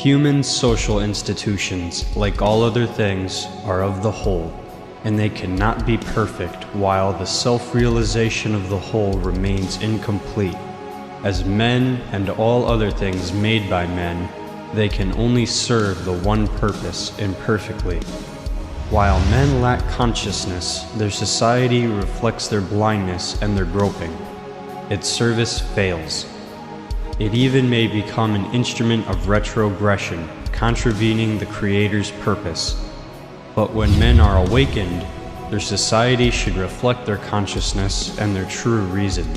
Human social institutions, like all other things, are of the whole, and they cannot be perfect while the self-realization of the whole remains incomplete. As men and all other things made by men, they can only serve the one purpose imperfectly. While men lack consciousness, their society reflects their blindness and their groping. Its service fails. It even may become an instrument of retrogression, contravening the Creator's purpose. But when men are awakened, their society should reflect their consciousness and their true reason.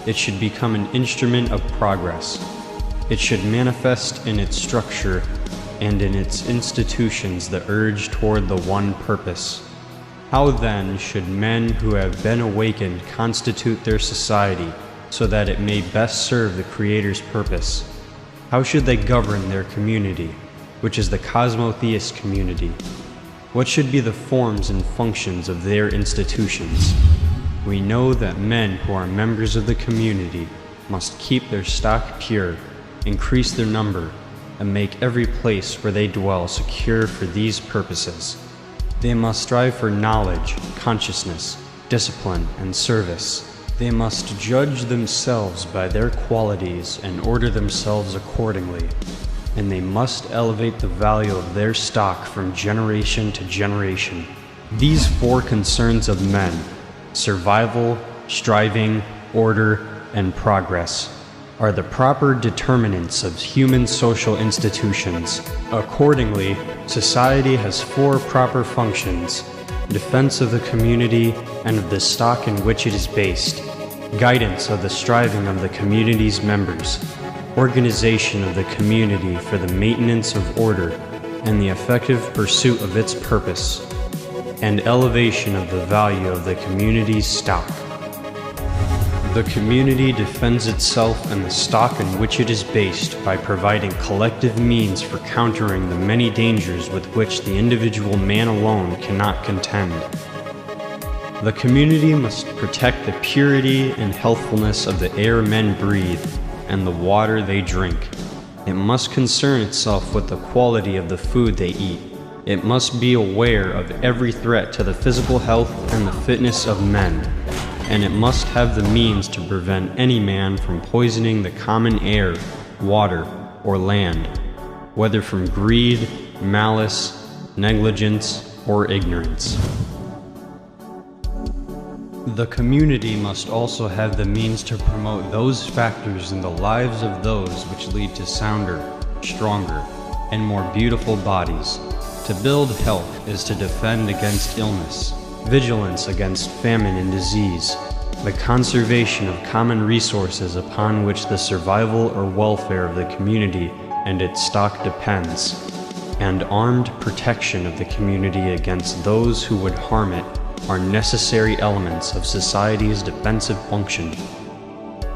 It should become an instrument of progress. It should manifest in its structure and in its institutions the urge toward the one purpose. How then should men who have been awakened constitute their society so that it may best serve the Creator's purpose? How should they govern their community, which is the cosmotheist community? What should be the forms and functions of their institutions? We know that men who are members of the community must keep their stock pure, increase their number, and make every place where they dwell secure for these purposes. They must strive for knowledge, consciousness, discipline, and service. They must judge themselves by their qualities and order themselves accordingly. And they must elevate the value of their stock from generation to generation. These four concerns of men, survival, striving, order, and progress, are the proper determinants of human social institutions. Accordingly, society has four proper functions: defense of the community and of the stock in which it is based, guidance of the striving of the community's members, organization of the community for the maintenance of order and the effective pursuit of its purpose, and elevation of the value of the community's stock. The community defends itself and the stock in which it is based by providing collective means for countering the many dangers with which the individual man alone cannot contend. The community must protect the purity and healthfulness of the air men breathe and the water they drink. It must concern itself with the quality of the food they eat. It must be aware of every threat to the physical health and the fitness of men, and it must have the means to prevent any man from poisoning the common air, water, or land, whether from greed, malice, negligence, or ignorance. The community must also have the means to promote those factors in the lives of those which lead to sounder, stronger, and more beautiful bodies. To build health is to defend against illness, vigilance against famine and disease, the conservation of common resources upon which the survival or welfare of the community and its stock depends, and armed protection of the community against those who would harm it are necessary elements of society's defensive function.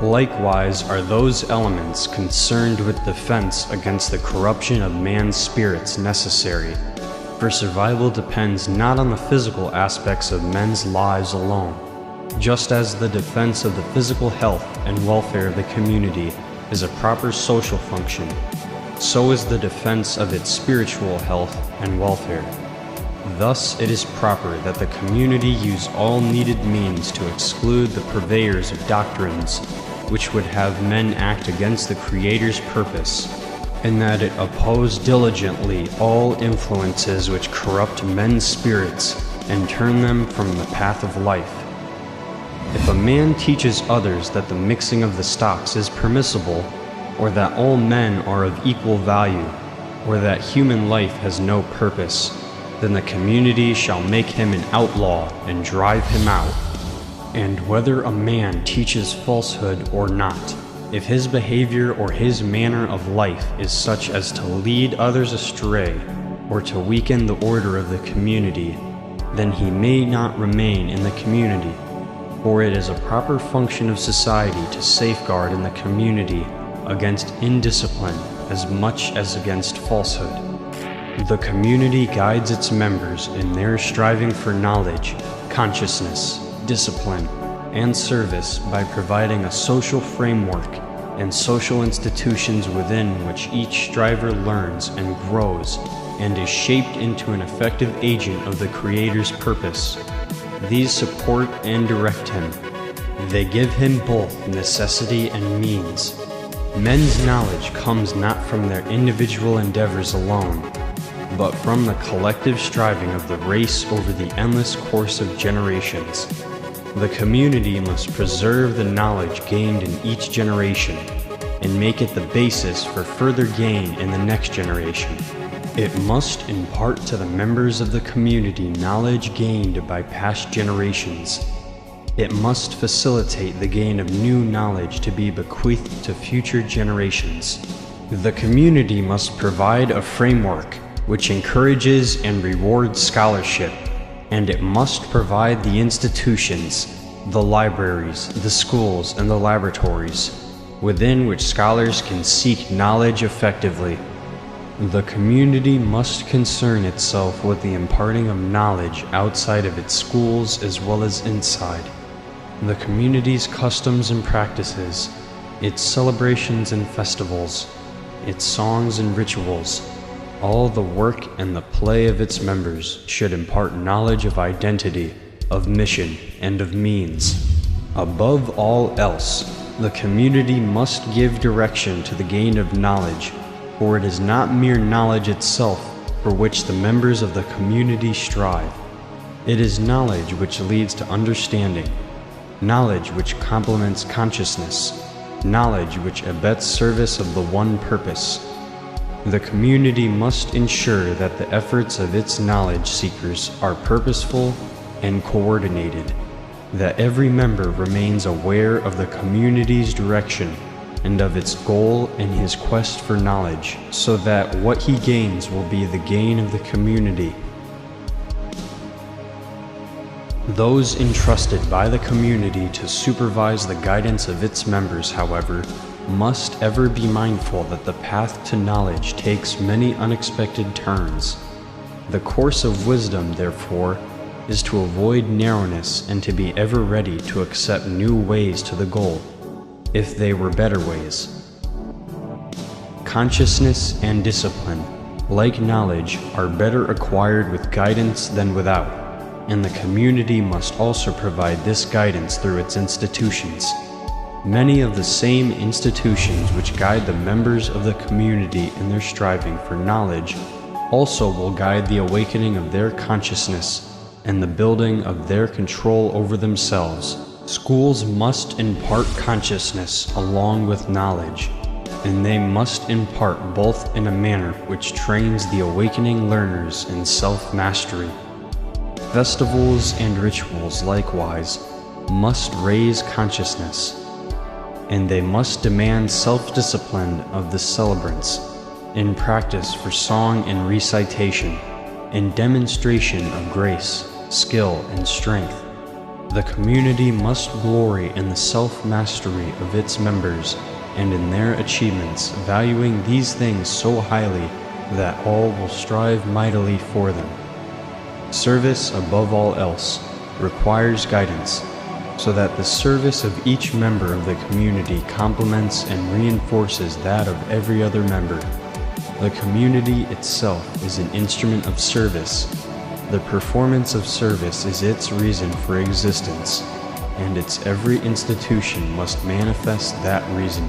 Likewise are those elements concerned with defense against the corruption of man's spirits necessary, for survival depends not on the physical aspects of men's lives alone. Just as the defense of the physical health and welfare of the community is a proper social function, so is the defense of its spiritual health and welfare. Thus it is proper that the community use all needed means to exclude the purveyors of doctrines which would have men act against the Creator's purpose, and that it oppose diligently all influences which corrupt men's spirits and turn them from the path of life. If a man teaches others that the mixing of the stocks is permissible, or that all men are of equal value, or that human life has no purpose, then the community shall make him an outlaw and drive him out. And whether a man teaches falsehood or not, if his behavior or his manner of life is such as to lead others astray or to weaken the order of the community, then he may not remain in the community, for it is a proper function of society to safeguard in the community against indiscipline as much as against falsehood. The community guides its members in their striving for knowledge, consciousness, discipline, and service by providing a social framework and social institutions within which each striver learns and grows and is shaped into an effective agent of the Creator's purpose. These support and direct him. They give him both necessity and means. Men's knowledge comes not from their individual endeavors alone, but from the collective striving of the race over the endless course of generations. The community must preserve the knowledge gained in each generation and make it the basis for further gain in the next generation. It must impart to the members of the community knowledge gained by past generations. It must facilitate the gain of new knowledge to be bequeathed to future generations. The community must provide a framework which encourages and rewards scholarship, and it must provide the institutions, the libraries, the schools, and the laboratories, within which scholars can seek knowledge effectively. The community must concern itself with the imparting of knowledge outside of its schools as well as inside. The community's customs and practices, its celebrations and festivals, its songs and rituals, all the work and the play of its members should impart knowledge of identity, of mission, and of means. Above all else, the community must give direction to the gain of knowledge, for it is not mere knowledge itself for which the members of the community strive. It is knowledge which leads to understanding, knowledge which complements consciousness, knowledge which abets service of the one purpose. The community must ensure that the efforts of its knowledge seekers are purposeful and coordinated, that every member remains aware of the community's direction and of its goal in his quest for knowledge, so that what he gains will be the gain of the community. Those entrusted by the community to supervise the guidance of its members, however, must ever be mindful that the path to knowledge takes many unexpected turns. The course of wisdom, therefore, is to avoid narrowness and to be ever ready to accept new ways to the goal, if they were better ways. Consciousness and discipline, like knowledge, are better acquired with guidance than without, and the community must also provide this guidance through its institutions. Many of the same institutions which guide the members of the community in their striving for knowledge also will guide the awakening of their consciousness and the building of their control over themselves. Schools must impart consciousness along with knowledge, and they must impart both in a manner which trains the awakening learners in self-mastery. Festivals and rituals, likewise, must raise consciousness, and they must demand self-discipline of the celebrants in practice for song and recitation, in demonstration of grace, skill, and strength. The community must glory in the self-mastery of its members and in their achievements, valuing these things so highly that all will strive mightily for them. Service, above all else, requires guidance, so that the service of each member of the community complements and reinforces that of every other member. The community itself is an instrument of service. The performance of service is its reason for existence, and its every institution must manifest that reason.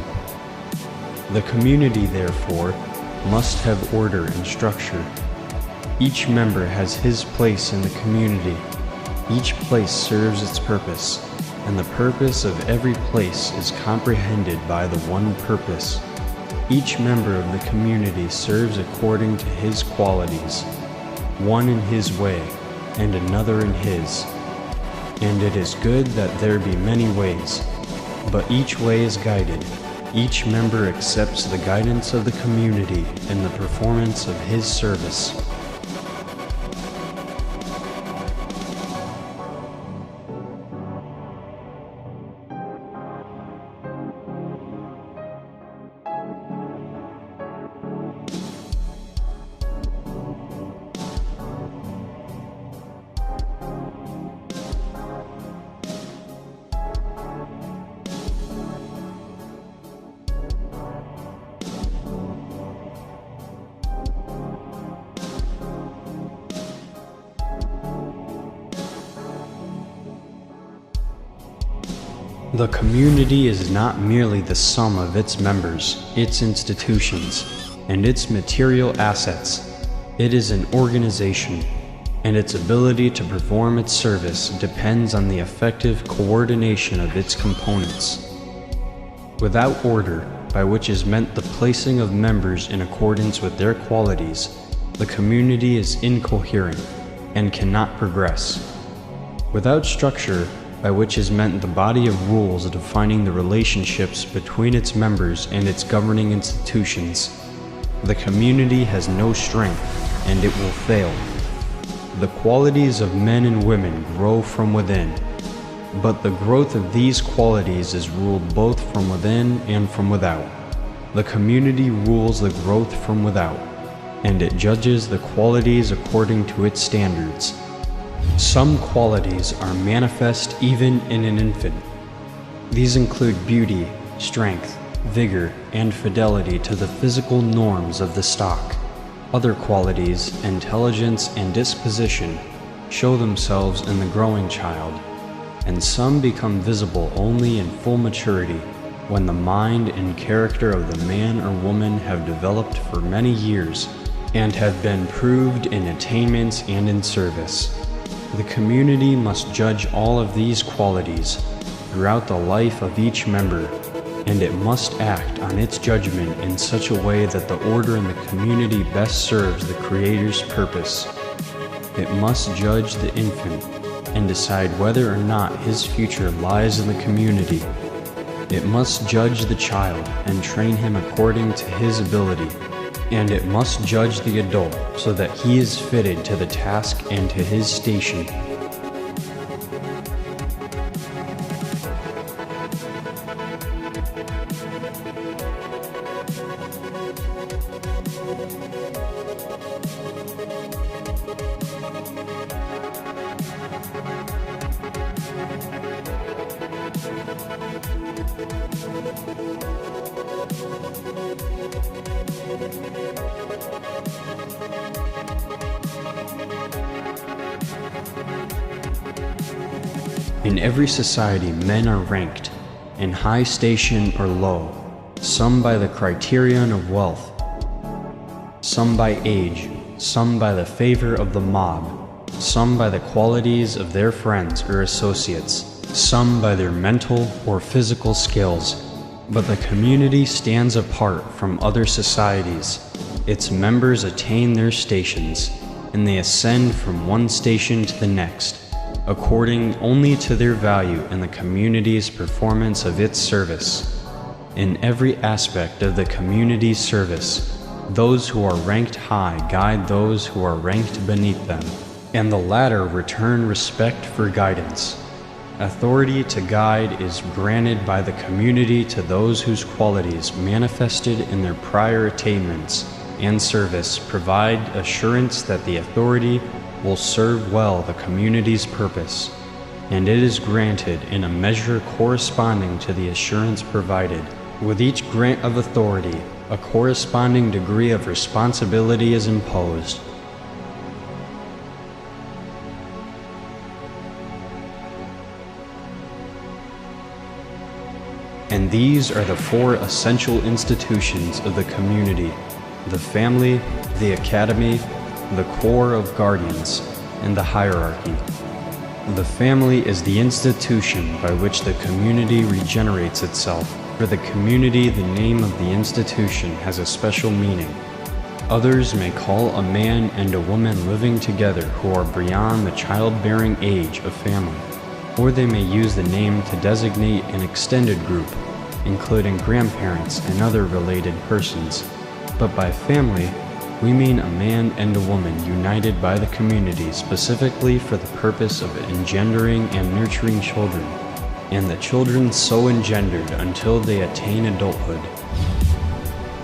The community, therefore, must have order and structure. Each member has his place in the community. Each place serves its purpose, and the purpose of every place is comprehended by the one purpose. Each member of the community serves according to his qualities, one in his way, and another in his. And it is good that there be many ways, but each way is guided. Each member accepts the guidance of the community in the performance of his service. The community is not merely the sum of its members, its institutions, and its material assets. It is an organization, and its ability to perform its service depends on the effective coordination of its components. Without order, by which is meant the placing of members in accordance with their qualities, the community is incoherent and cannot progress. Without structure, by which is meant the body of rules defining the relationships between its members and its governing institutions, the community has no strength, and it will fail. The qualities of men and women grow from within, but the growth of these qualities is ruled both from within and from without. The community rules the growth from without, and it judges the qualities according to its standards. Some qualities are manifest even in an infant. These include beauty, strength, vigor, and fidelity to the physical norms of the stock. Other qualities, intelligence and disposition, show themselves in the growing child, and some become visible only in full maturity, when the mind and character of the man or woman have developed for many years and have been proved in attainments and in service. The community must judge all of these qualities throughout the life of each member, and it must act on its judgment in such a way that the order in the community best serves the Creator's purpose. It must judge the infant and decide whether or not his future lies in the community. It must judge the child and train him according to his ability, and it must judge the adult so that he is fitted to the task and to his station. In every society, men are ranked, in high station or low, some by the criterion of wealth, some by age, some by the favor of the mob, some by the qualities of their friends or associates, some by their mental or physical skills. But the community stands apart from other societies. Its members attain their stations, and they ascend from one station to the next, according only to their value in the community's performance of its service. In every aspect of the community's service, those who are ranked high guide those who are ranked beneath them, and the latter return respect for guidance. Authority to guide is granted by the community to those whose qualities manifested in their prior attainments and service provide assurance that the authority will serve well the community's purpose, and it is granted in a measure corresponding to the assurance provided. With each grant of authority, a corresponding degree of responsibility is imposed. And these are the four essential institutions of the community: the family, the academy, the corps of guardians, and the hierarchy. The family is the institution by which the community regenerates itself. For the community, the name of the institution has a special meaning. Others may call a man and a woman living together who are beyond the childbearing age of family, or they may use the name to designate an extended group, including grandparents and other related persons. But by family, we mean a man and a woman united by the community specifically for the purpose of engendering and nurturing children, and the children so engendered until they attain adulthood.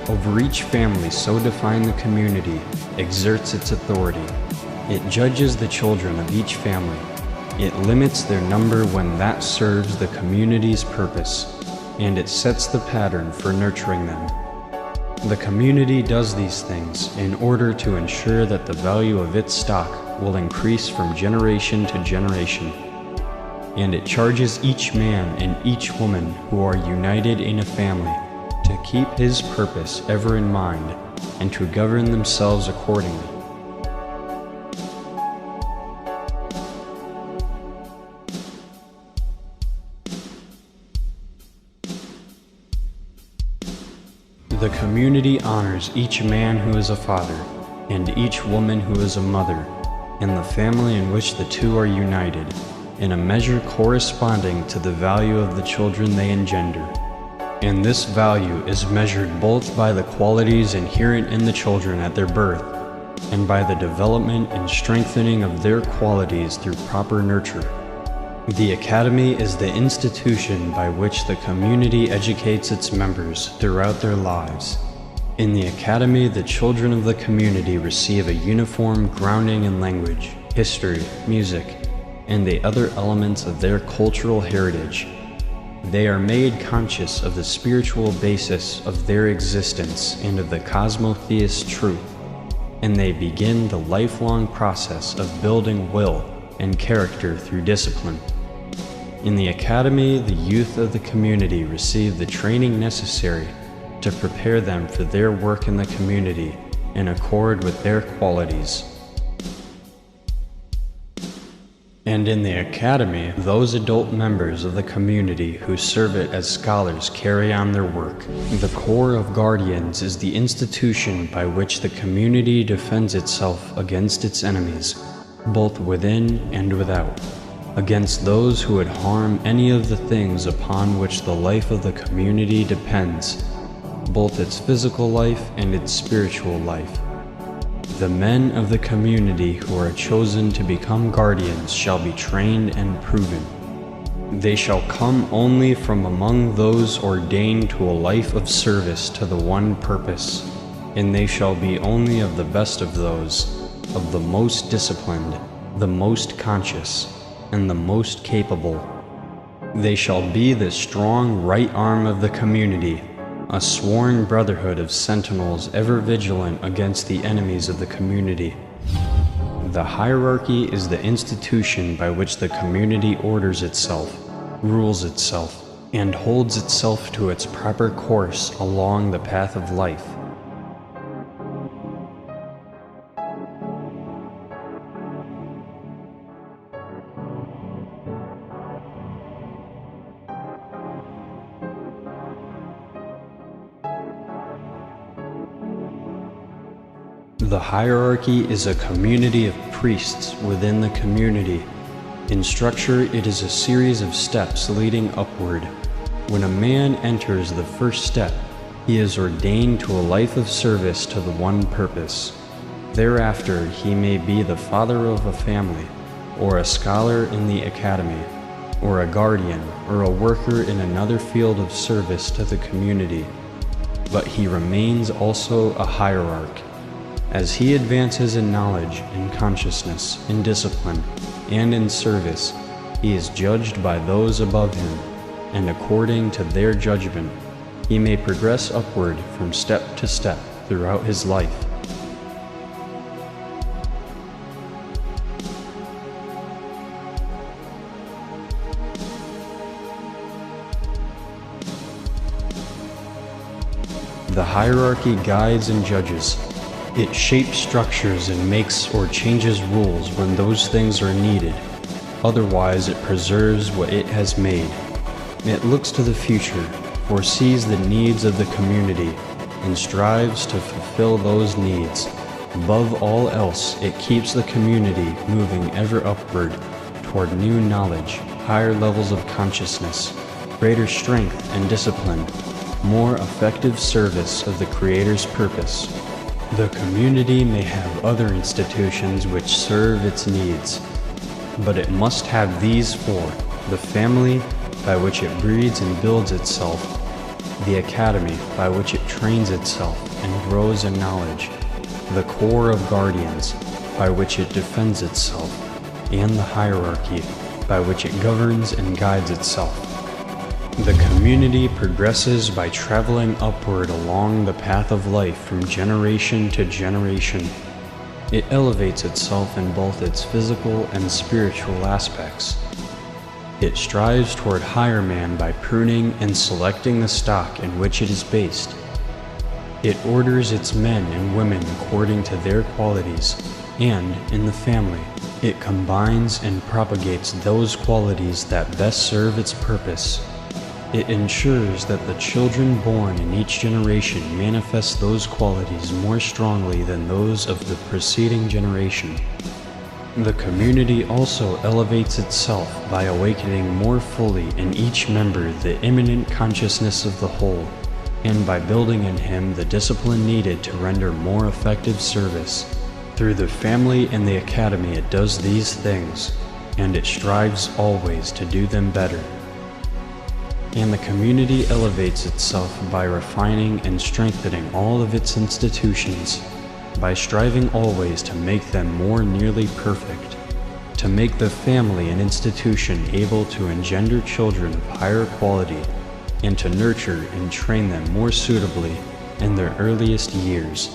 Over each family so defined, the community exerts its authority. It judges the children of each family. It limits their number when that serves the community's purpose, and it sets the pattern for nurturing them. The community does these things in order to ensure that the value of its stock will increase from generation to generation. and it charges each man and each woman who are united in a family to keep his purpose ever in mind and to govern themselves accordingly. The community honors each man who is a father, and each woman who is a mother, and the family in which the two are united, in a measure corresponding to the value of the children they engender. And this value is measured both by the qualities inherent in the children at their birth, and by the development and strengthening of their qualities through proper nurture. The Academy is the institution by which the community educates its members throughout their lives. In the Academy, the children of the community receive a uniform grounding in language, history, music, and the other elements of their cultural heritage. They are made conscious of the spiritual basis of their existence and of the cosmotheist truth, and they begin the lifelong process of building will and character through discipline. In the Academy, the youth of the community receive the training necessary to prepare them for their work in the community in accord with their qualities. And in the Academy, those adult members of the community who serve it as scholars carry on their work. The Corps of Guardians is the institution by which the community defends itself against its enemies, both within and without, against those who would harm any of the things upon which the life of the community depends, both its physical life and its spiritual life. The men of the community who are chosen to become guardians shall be trained and proven. They shall come only from among those ordained to a life of service to the one purpose, and they shall be only of the best of those, of the most disciplined, the most conscious, and the most capable. They shall be the strong right arm of the community, a sworn brotherhood of sentinels ever vigilant against the enemies of the community. The hierarchy is the institution by which the community orders itself, rules itself, and holds itself to its proper course along the path of life. The hierarchy is a community of priests within the community. In structure, it is a series of steps leading upward. When a man enters the first step, he is ordained to a life of service to the one purpose. Thereafter, he may be the father of a family, or a scholar in the academy, or a guardian, or a worker in another field of service to the community. But he remains also a hierarch. As he advances in knowledge, in consciousness, in discipline, and in service, he is judged by those above him, and according to their judgment, he may progress upward from step to step throughout his life. The hierarchy guides and judges. It shapes structures and makes or changes rules when those things are needed. Otherwise, it preserves what it has made. It looks to the future, foresees the needs of the community, and strives to fulfill those needs. Above all else, it keeps the community moving ever upward toward new knowledge, higher levels of consciousness, greater strength and discipline, more effective service of the Creator's purpose. The community may have other institutions which serve its needs, but it must have these four: the family, by which it breeds and builds itself; the academy, by which it trains itself and grows in knowledge; the corps of guardians, by which it defends itself; and the hierarchy, by which it governs and guides itself. The community progresses by traveling upward along the path of life from generation to generation. It elevates itself in both its physical and spiritual aspects. It strives toward higher man by pruning and selecting the stock in which it is based. It orders its men and women according to their qualities, and, in the family, it combines and propagates those qualities that best serve its purpose. It ensures that the children born in each generation manifest those qualities more strongly than those of the preceding generation. The community also elevates itself by awakening more fully in each member the immanent consciousness of the whole, and by building in him the discipline needed to render more effective service. Through the family and the academy it does these things, and it strives always to do them better. And the community elevates itself by refining and strengthening all of its institutions, by striving always to make them more nearly perfect, to make the family an institution able to engender children of higher quality, and to nurture and train them more suitably in their earliest years,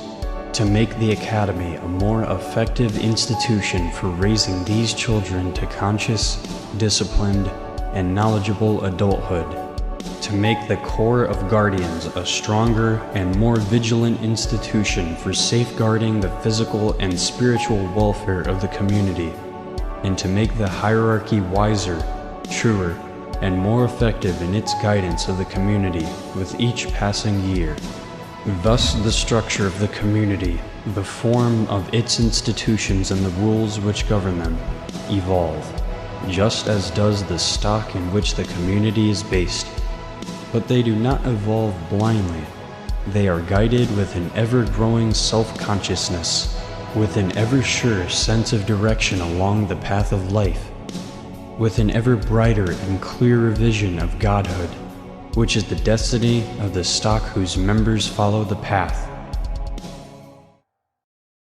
to make the academy a more effective institution for raising these children to conscious, disciplined, and knowledgeable adulthood, to make the Corps of Guardians a stronger and more vigilant institution for safeguarding the physical and spiritual welfare of the community, and to make the hierarchy wiser, truer, and more effective in its guidance of the community with each passing year. Thus the structure of the community, the form of its institutions and the rules which govern them, evolve, just as does the stock in which the community is based. But they do not evolve blindly. They are guided with an ever-growing self-consciousness, with an ever-sure sense of direction along the path of life, with an ever brighter and clearer vision of Godhood, which is the destiny of the stock whose members follow the path.